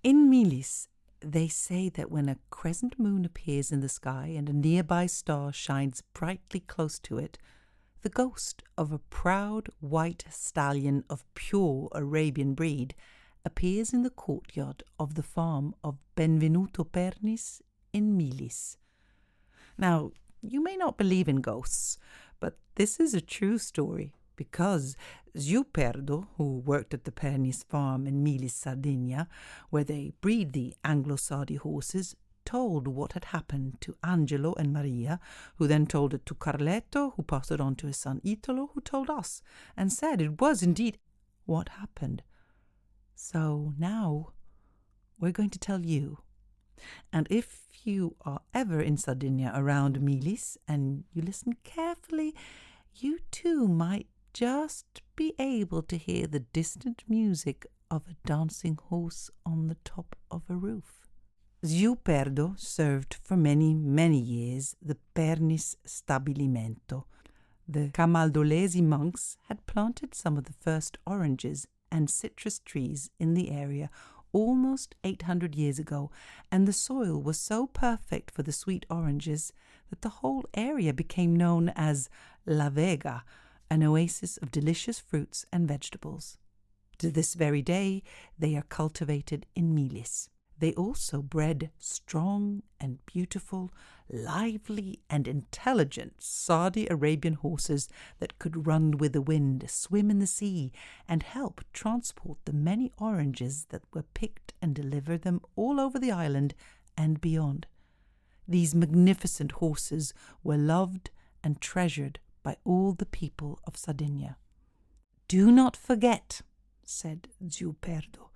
In Milis, they say that when a crescent moon appears in the sky and a nearby star shines brightly close to it, the ghost of a proud white stallion of pure Arabian breed appears in the courtyard of the farm of Benvenuto Pernis in Milis. Now, you may not believe in ghosts, but this is a true story because Zuperdo, who worked at the Pernis farm in Milis, Sardinia, where they breed the Anglo-Sardi horses, told what had happened to Angelo and Maria, who then told it to Carletto, who passed it on to his son Italo, who told us, and said it was indeed what happened. So now we're going to tell you. And if you are ever in Sardinia around Milis and you listen carefully, you too might just be able to hear the distant music of a dancing horse on the top of a roof. Zuperdo served for many, many years the Pernis Stabilimento. The Camaldolesi monks had planted some of the first oranges and citrus trees in the area almost 800 years ago, and the soil was so perfect for the sweet oranges that the whole area became known as La Vega, an oasis of delicious fruits and vegetables. To this very day, they are cultivated in Milis. They also bred strong and beautiful, lively and intelligent Saudi Arabian horses that could run with the wind, swim in the sea, and help transport the many oranges that were picked and deliver them all over the island and beyond. These magnificent horses were loved and treasured by all the people of Sardinia. "Do not forget," said Zuperdo,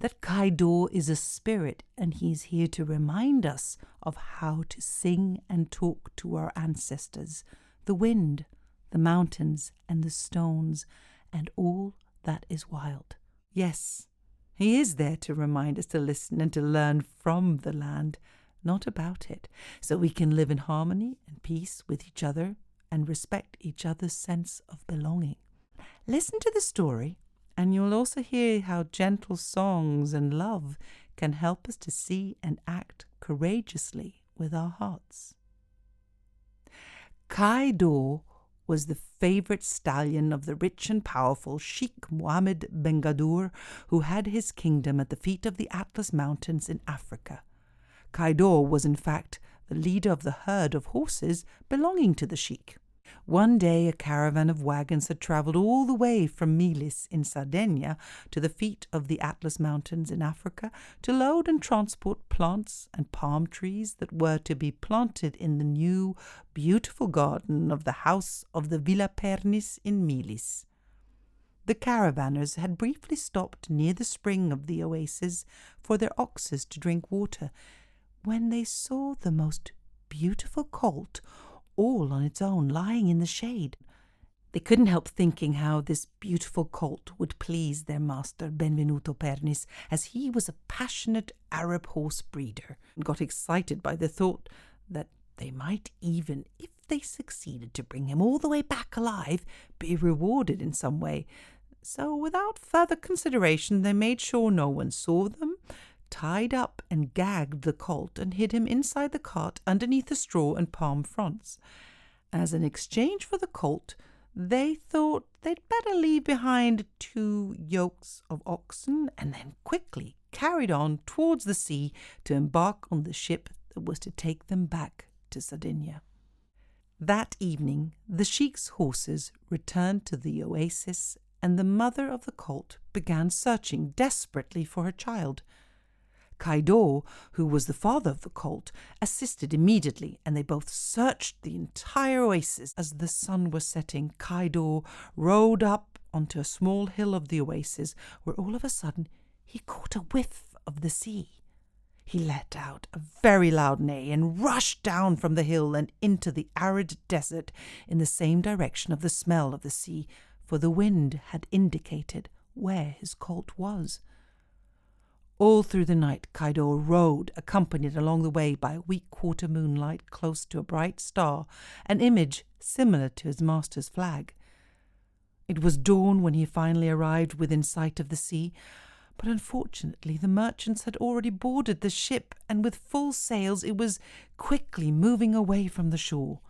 "that Kaidhor is a spirit and he is here to remind us of how to sing and talk to our ancestors, the wind, the mountains and the stones, and all that is wild." Yes, he is there to remind us to listen and to learn from the land, not about it, so we can live in harmony and peace with each other and respect each other's sense of belonging. Listen to the story, and you'll also hear how gentle songs and love can help us to see and act courageously with our hearts. Kaidhor was the favorite stallion of the rich and powerful Sheikh Mohammed Ben Gadour, who had his kingdom at the feet of the Atlas Mountains in Africa. Kaidhor was in fact the leader of the herd of horses belonging to the sheikh. One day a caravan of wagons had travelled all the way from Milis in Sardinia to the feet of the Atlas Mountains in Africa to load and transport plants and palm trees that were to be planted in the new, beautiful garden of the house of the Villa Pernis in Milis. The caravanners had briefly stopped near the spring of the oasis for their oxes to drink water, when they saw the most beautiful colt all on its own, lying in the shade. They couldn't help thinking how this beautiful colt would please their master Benvenuto Pernis, as he was a passionate Arab horse breeder, and got excited by the thought that they might even, if they succeeded to bring him all the way back alive, be rewarded in some way. So without further consideration they made sure no one saw them, tied up and gagged the colt and hid him inside the cart underneath the straw and palm fronds. As an exchange for the colt, they thought they'd better leave behind 2 yokes of oxen and then quickly carried on towards the sea to embark on the ship that was to take them back to Sardinia. That evening, the sheikh's horses returned to the oasis, and the mother of the colt began searching desperately for her child. Kaidhor, who was the father of the colt, assisted immediately, and they both searched the entire oasis. As the sun was setting, Kaidhor rode up onto a small hill of the oasis, where all of a sudden he caught a whiff of the sea. He let out a very loud neigh and rushed down from the hill and into the arid desert in the same direction of the smell of the sea, for the wind had indicated where his colt was. All through the night Kaidhor rode, accompanied along the way by a weak quarter moonlight close to a bright star, an image similar to his master's flag. It was dawn when he finally arrived within sight of the sea, But unfortunately the merchants had already boarded the ship, and with full sails it was quickly moving away from the shore.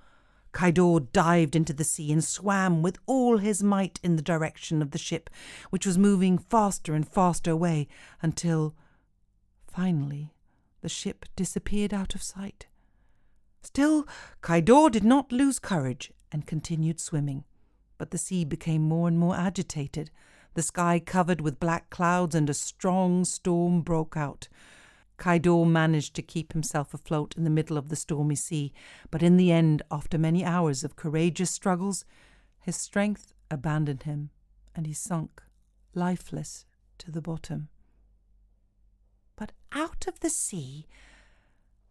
Kaidhor dived into the sea and swam with all his might in the direction of the ship, which was moving faster and faster away, until, finally, the ship disappeared out of sight. Still, Kaidhor did not lose courage and continued swimming. But the sea became more and more agitated. The sky covered with black clouds, and a strong storm broke out. Kaidhor managed to keep himself afloat in the middle of the stormy sea, but in the end, after many hours of courageous struggles, his strength abandoned him, and he sunk, lifeless, to the bottom. But out of the sea,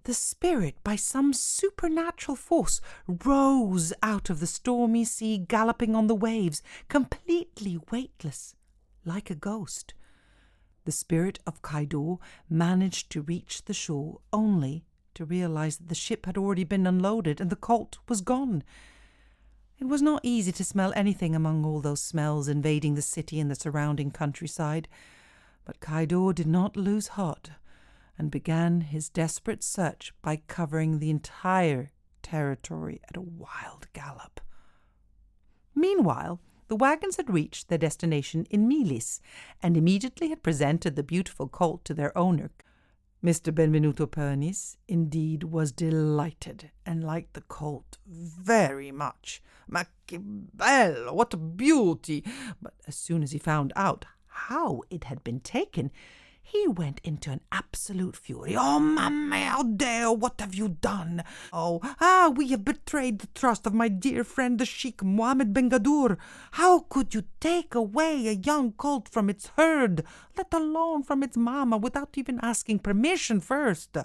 the spirit, by some supernatural force, rose out of the stormy sea, galloping on the waves, completely weightless, like a ghost. The spirit of Kaidhor managed to reach the shore, only to realize that the ship had already been unloaded and the colt was gone. It was not easy to smell anything among all those smells invading the city and the surrounding countryside, but Kaidhor did not lose heart, and began his desperate search by covering the entire territory at a wild gallop. Meanwhile, the wagons had reached their destination in Milis, and immediately had presented the beautiful colt to their owner. Mr. Benvenuto Pernis, indeed, was delighted, and liked the colt very much. Ma che bello, what a beauty! But as soon as he found out how it had been taken, he went into an absolute fury. "Oh, mamma Deo, what have you done? We have betrayed the trust of my dear friend the Sheikh Mohammed Ben Gadur. How could you take away a young colt from its herd, let alone from its mamma, without even asking permission first?"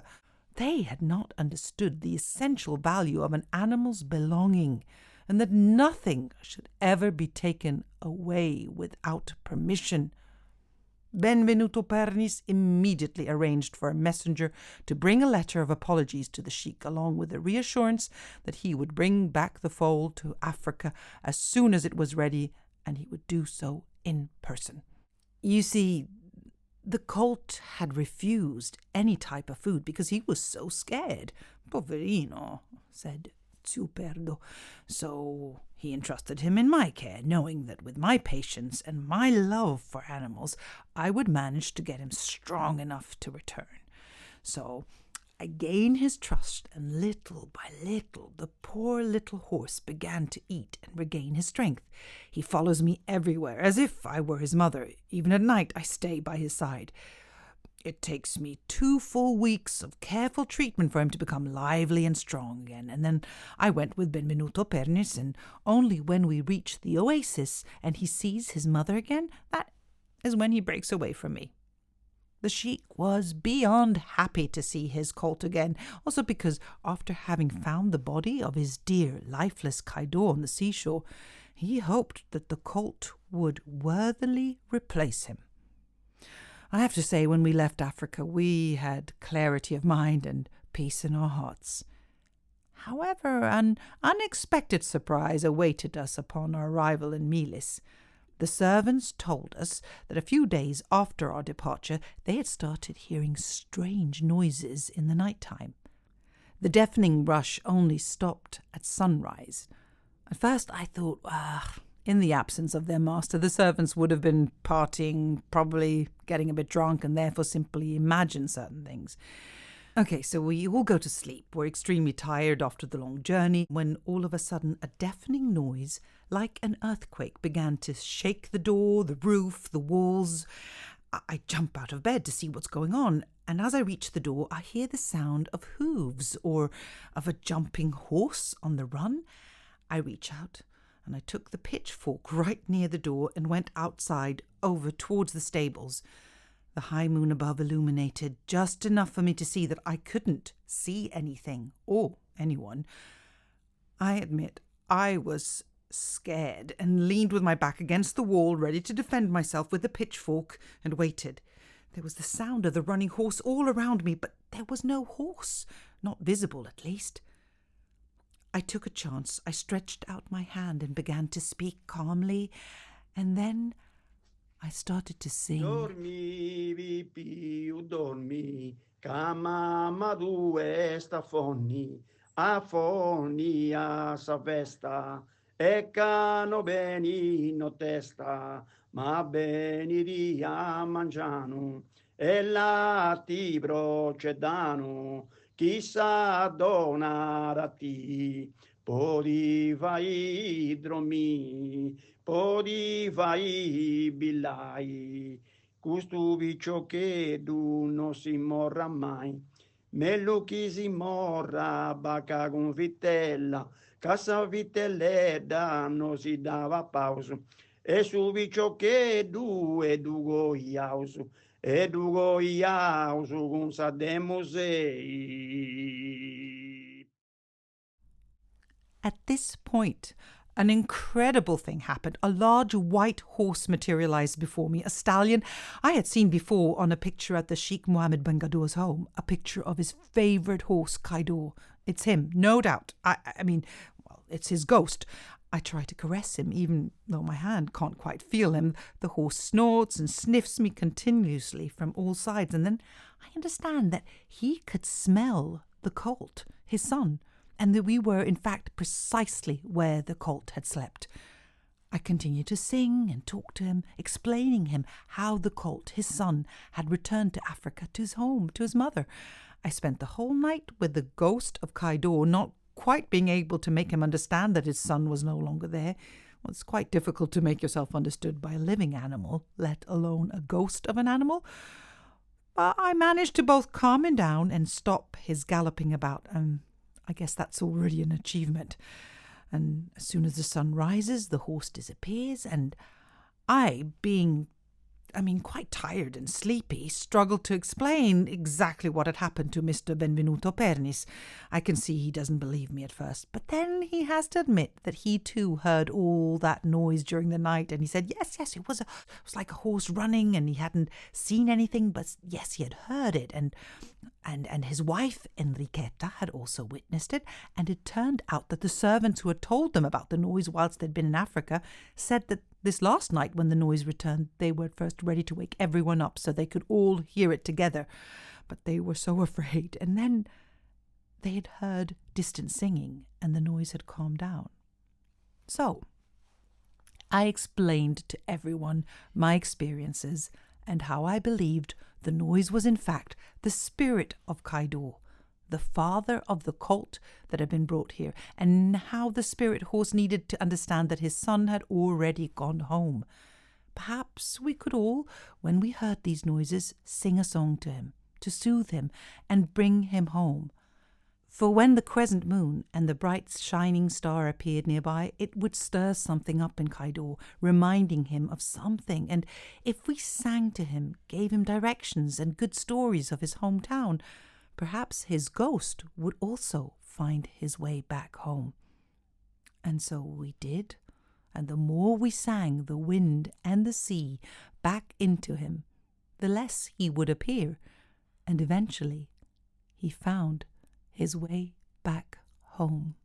They had not understood the essential value of an animal's belonging, and that nothing should ever be taken away without permission. Benvenuto Pernis immediately arranged for a messenger to bring a letter of apologies to the sheik, along with the reassurance that he would bring back the foal to Africa as soon as it was ready, and he would do so in person. You see, the colt had refused any type of food because he was so scared. "Poverino," said Zuperdo. So he entrusted him in my care, knowing that with my patience and my love for animals, I would manage to get him strong enough to return. So I gained his trust, and little by little the poor little horse began to eat and regain his strength. He follows me everywhere, as if I were his mother. Even at night I stay by his side. It takes me 2 full weeks of careful treatment for him to become lively and strong again, and then I went with Benvenuto Pernis, and only when we reach the oasis and he sees his mother again, that is when he breaks away from me. The sheik was beyond happy to see his colt again, also because after having found the body of his dear lifeless Kaidhor on the seashore, he hoped that the colt would worthily replace him. I have to say, when we left Africa, we had clarity of mind and peace in our hearts. However, an unexpected surprise awaited us upon our arrival in Milis. The servants told us that a few days after our departure, they had started hearing strange noises in the night time. The deafening rush only stopped at sunrise. At first I thought, in the absence of their master, the servants would have been partying, probably getting a bit drunk, and therefore simply imagined certain things. Okay, so we all go to sleep. We're extremely tired after the long journey, when all of a sudden a deafening noise, like an earthquake, began to shake the door, the roof, the walls. I jump out of bed to see what's going on, and as I reach the door, I hear the sound of hooves, or of a jumping horse on the run. I reach out, and I took the pitchfork right near the door and went outside over towards the stables. The high moon above illuminated just enough for me to see that I couldn't see anything or anyone. I admit I was scared and leaned with my back against the wall, ready to defend myself with the pitchfork, and waited. There was the sound of the running horse all around me, but there was no horse, not visible at least. I took a chance. I stretched out my hand and began to speak calmly, and then I started to sing. Dormi, più dormi, ca mamma due sta fonni a sa festa, e cano beni no testa, ma beni di a mangiano, e lati procedano, chissà dona da ti, podi vai dromi, podi vai billai, custuvi ciò che tu non si morra mai. Mello chi si morra, bacca con vitella, casa vitelletta non si dava pausa. E su ciò che due dugo iausu, e dugo iausu con sa de musei. At this point, an incredible thing happened. A large white horse materialized before me, a stallion I had seen before on a picture at the Sheikh Mohammed bin Gadur's home, a picture of his favorite horse, Kaidhor. It's him, no doubt. I mean, well, it's his ghost. I try to caress him, even though my hand can't quite feel him. The horse snorts and sniffs me continuously from all sides, and then I understand that he could smell the colt, his son, and that we were, in fact, precisely where the colt had slept. I continued to sing and talk to him, explaining him how the colt, his son, had returned to Africa, to his home, to his mother. I spent the whole night with the ghost of Kaidhor, not quite being able to make him understand that his son was no longer there. Well, it's quite difficult to make yourself understood by a living animal, let alone a ghost of an animal. But I managed to both calm him down and stop his galloping about, and I guess that's already an achievement. And as soon as the sun rises, the horse disappears, and I, being quite tired and sleepy, struggled to explain exactly what had happened to Mr. Benvenuto Pernis. I can see he doesn't believe me at first, but then he has to admit that he too heard all that noise during the night, and he said, yes, it was like a horse running, and he hadn't seen anything, but yes, he had heard it, and his wife, Enriqueta, had also witnessed it, and it turned out that the servants who had told them about the noise whilst they'd been in Africa said that this last night, when the noise returned, they were at first ready to wake everyone up so they could all hear it together. But they were so afraid, and then they had heard distant singing, and the noise had calmed down. So I explained to everyone my experiences and how I believed the noise was in fact the spirit of Kaidhor, the father of the colt that had been brought here, and how the spirit horse needed to understand that his son had already gone home. Perhaps we could all, when we heard these noises, sing a song to him, to soothe him and bring him home. For when the crescent moon and the bright shining star appeared nearby, it would stir something up in Kaidhor, reminding him of something, and if we sang to him, gave him directions and good stories of his hometown, perhaps his ghost would also find his way back home. And so we did, and the more we sang the wind and the sea back into him, the less he would appear, and eventually he found his way back home.